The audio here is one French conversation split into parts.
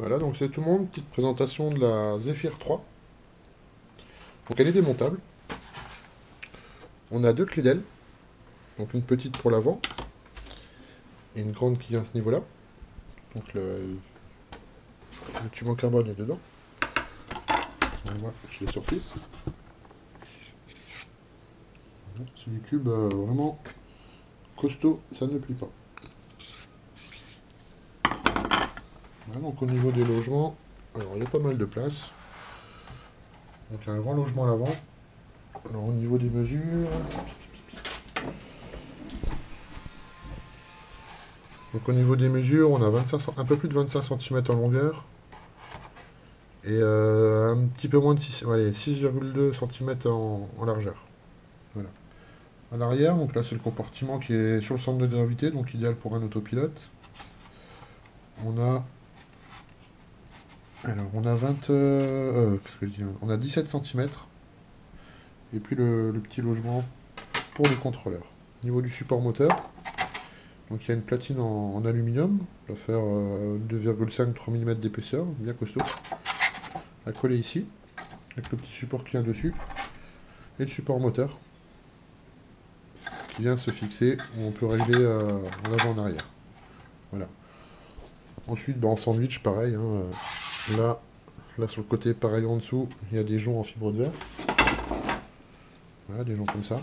Voilà, donc c'est tout le monde, petite présentation de la Zephyr 3. Donc elle est démontable. On a deux clés d'aile, donc une petite pour l'avant et une grande qui vient à ce niveau-là. Donc le tube en carbone est dedans. Voilà, je l'ai sorti. C'est du tube vraiment costaud, ça ne plie pas. Voilà, donc au niveau des logements, alors il y a pas mal de place. Donc il y a un grand logement à l'avant. Alors au niveau des mesures, on a 25, un peu plus de 25 cm en longueur et un petit peu moins de 6,2 cm en largeur. Voilà. À l'arrière, donc là c'est le compartiment qui est sur le centre de gravité, donc idéal pour un autopilote. On a on a qu'est-ce que je dis, on a 17 cm et puis le petit logement pour les contrôleurs. Au niveau du support moteur, donc il y a une platine en aluminium, ça va faire 2,5-3 mm d'épaisseur, bien costaud, à coller ici, avec le petit support qui vient dessus, et le support moteur, qui vient se fixer, où on peut régler en avant en arrière. Voilà. Ensuite, en sandwich, pareil, hein, là sur le côté, pareil en dessous, il y a des joncs en fibre de verre. Voilà, des joncs comme ça,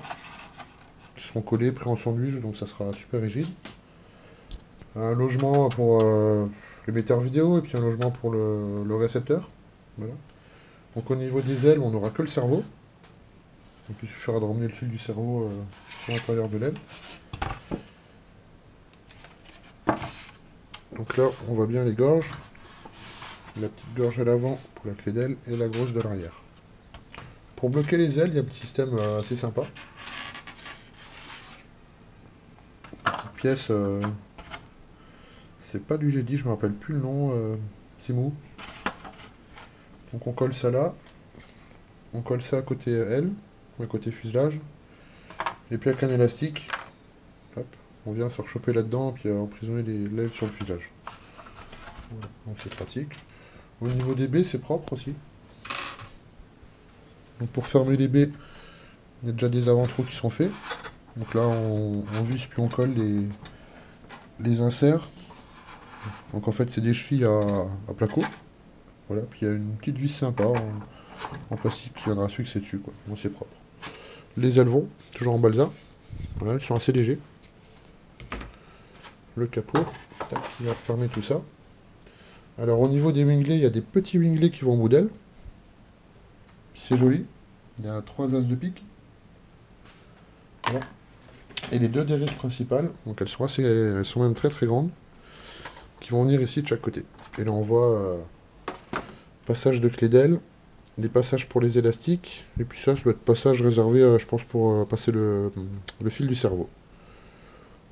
qui seront collés, pris en sandwich, donc ça sera super rigide. Un logement pour l'émetteur vidéo, et puis un logement pour le récepteur. Voilà. Donc au niveau des ailes, on n'aura que le cerveau. Donc il suffira de ramener le fil du cerveau sur l'intérieur de l'aile. Donc là, on voit bien les gorges. La petite gorge à l'avant pour la clé d'aile et la grosse de l'arrière. Pour bloquer les ailes, il y a un petit système assez sympa. Petite pièce, c'est pas du Jedi, je me rappelle plus le nom, c'est mou. Donc on colle ça là. On colle ça à côté aile, à côté fuselage. Et puis avec un élastique, hop, on vient se rechoper là-dedans, puis emprisonner l'aile sur le fuselage. Voilà, donc c'est pratique. Au niveau des baies, c'est propre aussi. Donc pour fermer les baies, il y a déjà des avant-trous qui sont faits. Donc là, on visse puis on colle les inserts. Donc en fait, c'est des chevilles à placo. Voilà, puis il y a une petite vis sympa en plastique qui viendra se fixer dessus, quoi. Bon, c'est propre. Les ailerons, toujours en balsa. Voilà, ils sont assez légers. Le capot, tac, il va refermer tout ça. Alors au niveau des winglets, il y a des petits winglets qui vont au bout d'aile. C'est joli. Il y a 3 as de pique. Voilà. Et les deux dérives principales, donc elles sont même très très grandes, qui vont venir ici de chaque côté. Et là on voit passage de clé d'aile, des passages pour les élastiques, et puis ça doit être passage réservé, je pense, pour passer le fil du cerveau.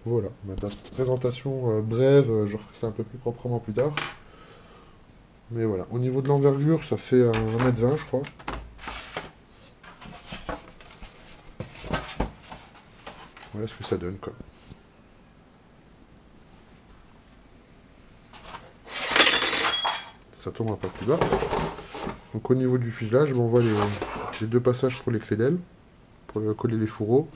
Voilà, ma présentation brève, je referai ça un peu plus proprement plus tard. Mais voilà, au niveau de l'envergure, ça fait 1,20 m, je crois. Voilà ce que ça donne, quoi. Ça tombe un peu plus bas. Donc au niveau du fuselage, on voit les deux passages pour les clés d'aile, pour coller les fourreaux,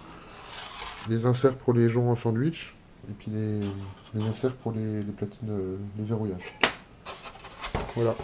les inserts pour les joncs en sandwich, et puis les inserts pour les platines de verrouillage. Voilà.